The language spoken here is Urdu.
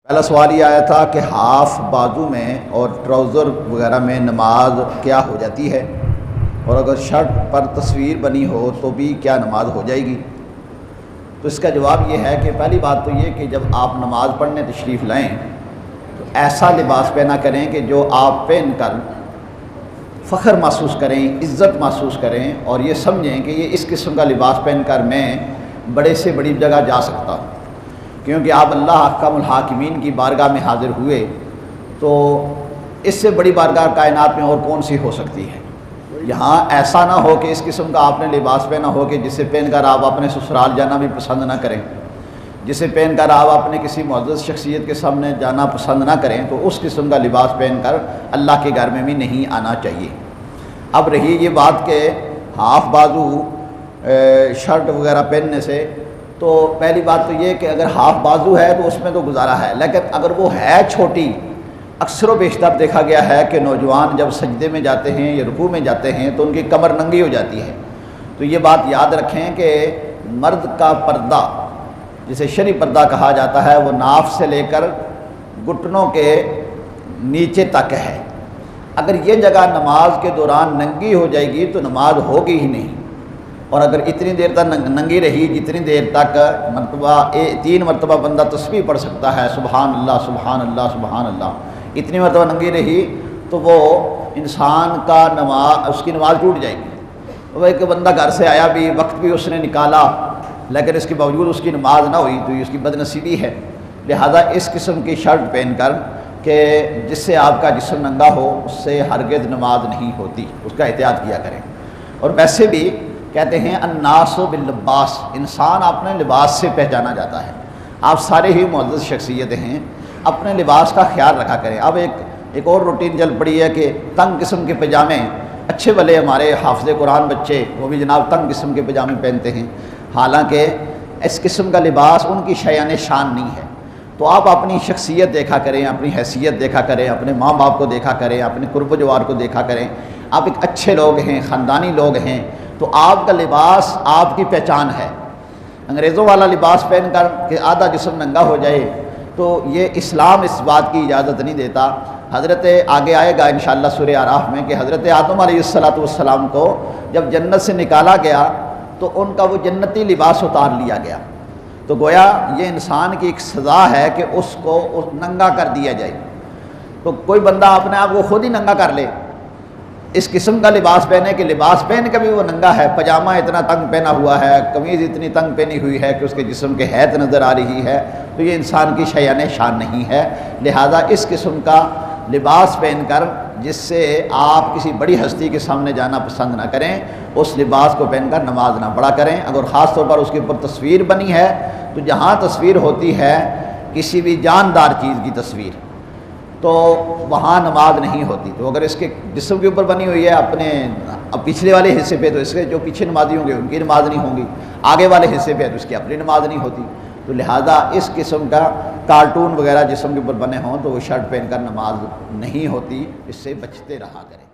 پہلا سوال یہ آیا تھا کہ ہاف بازو میں اور ٹراؤزر وغیرہ میں نماز کیا ہو جاتی ہے، اور اگر شرٹ پر تصویر بنی ہو تو بھی کیا نماز ہو جائے گی؟ تو اس کا جواب یہ ہے کہ پہلی بات تو یہ کہ جب آپ نماز پڑھنے تشریف لائیں تو ایسا لباس پہنا کریں کہ جو آپ پہن کر فخر محسوس کریں، عزت محسوس کریں، اور یہ سمجھیں کہ یہ اس قسم کا لباس پہن کر میں بڑے سے بڑی جگہ جا سکتا ہوں، کیونکہ آپ اللہ احکم الحاکمین کی بارگاہ میں حاضر ہوئے تو اس سے بڑی بارگاہ کائنات میں اور کون سی ہو سکتی ہے۔ یہاں ایسا نہ ہو کہ اس قسم کا آپ نے لباس پہنا ہو کہ جسے پہن کر آپ اپنے سسرال جانا بھی پسند نہ کریں، جسے پہن کر آپ اپنے کسی معزز شخصیت کے سامنے جانا پسند نہ کریں، تو اس قسم کا لباس پہن کر اللہ کے گھر میں بھی نہیں آنا چاہیے۔ اب رہی یہ بات کہ ہاف بازو شرٹ وغیرہ پہننے سے، تو پہلی بات تو یہ کہ اگر ہاف بازو ہے تو اس میں تو گزارا ہے، لیکن اگر وہ ہے چھوٹی، اکثر و بیشتر دیکھا گیا ہے کہ نوجوان جب سجدے میں جاتے ہیں یا رکوع میں جاتے ہیں تو ان کی کمر ننگی ہو جاتی ہے۔ تو یہ بات یاد رکھیں کہ مرد کا پردہ جسے شرعی پردہ کہا جاتا ہے وہ ناف سے لے کر گھٹنوں کے نیچے تک ہے۔ اگر یہ جگہ نماز کے دوران ننگی ہو جائے گی تو نماز ہوگی ہی نہیں، اور اگر اتنی دیر تک ننگی رہی جتنی دیر تک مرتبہ 3 مرتبہ بندہ تسبیح پڑھ سکتا ہے، سبحان اللہ سبحان اللہ سبحان اللہ، اتنی مرتبہ ننگی رہی تو وہ انسان کا اس کی نماز ٹوٹ جائے گی۔ وہ ایک بندہ گھر سے آیا بھی، وقت بھی اس نے نکالا، لیکن اس کے باوجود اس کی نماز نہ ہوئی تو یہ اس کی بد نصیبی ہے۔ لہذا اس قسم کی شرٹ پہن کر کہ جس سے آپ کا جسم ننگا ہو، اس سے ہرگز نماز نہیں ہوتی، اس کا احتیاط کیا کریں۔ اور ویسے بھی کہتے ہیں الناس باللباس، انسان اپنے لباس سے پہچانا جاتا ہے۔ آپ سارے ہی معزز شخصیتیں ہیں، اپنے لباس کا خیال رکھا کریں۔ اب ایک اور روٹین چل پڑی ہے کہ تنگ قسم کے پاجامے، اچھے بھلے ہمارے حافظ قرآن بچے وہ بھی جناب تنگ قسم کے پاجامے پہنتے ہیں، حالانکہ اس قسم کا لباس ان کی شایان شان نہیں ہے۔ تو آپ اپنی شخصیت دیکھا کریں، اپنی حیثیت دیکھا کریں، اپنے ماں باپ کو دیکھا کریں، اپنے قرب و جوار کو دیکھا کریں۔ آپ ایک اچھے لوگ ہیں، خاندانی لوگ ہیں، تو آپ کا لباس آپ کی پہچان ہے۔ انگریزوں والا لباس پہن کر کہ آدھا جسم ننگا ہو جائے تو یہ اسلام اس بات کی اجازت نہیں دیتا۔ حضرت آگے آئے گا انشاءاللہ سورہ اعراف میں کہ حضرت آدم علیہ السلام کو جب جنت سے نکالا گیا تو ان کا وہ جنتی لباس اتار لیا گیا، تو گویا یہ انسان کی ایک سزا ہے کہ اس کو ننگا کر دیا جائے۔ تو کوئی بندہ اپنے آپ کو خود ہی ننگا کر لے، اس قسم کا لباس پہنے کہ لباس پہن کے بھی وہ ننگا ہے، پاجامہ اتنا تنگ پہنا ہوا ہے، قمیض اتنی تنگ پہنی ہوئی ہے کہ اس کے جسم کے حیت نظر آ رہی ہے، تو یہ انسان کی شایان شان نہیں ہے۔ لہذا اس قسم کا لباس پہن کر جس سے آپ کسی بڑی ہستی کے سامنے جانا پسند نہ کریں، اس لباس کو پہن کر نماز نہ پڑھا کریں۔ اگر خاص طور پر اس کے اوپر تصویر بنی ہے تو جہاں تصویر ہوتی ہے کسی بھی جاندار چیز کی تصویر، تو وہاں نماز نہیں ہوتی۔ تو اگر اس کے جسم کے اوپر بنی ہوئی ہے اپنے پچھلے والے حصے پہ، تو اس کے جو پیچھے نمازی ہوں گے ان کی نماز نہیں ہوں گی، آگے والے حصے پہ تو اس کی اپنی نماز نہیں ہوتی۔ تو لہذا اس قسم کا کارٹون وغیرہ جسم کے اوپر بنے ہوں تو وہ شرٹ پہن کر نماز نہیں ہوتی، اس سے بچتے رہا کریں۔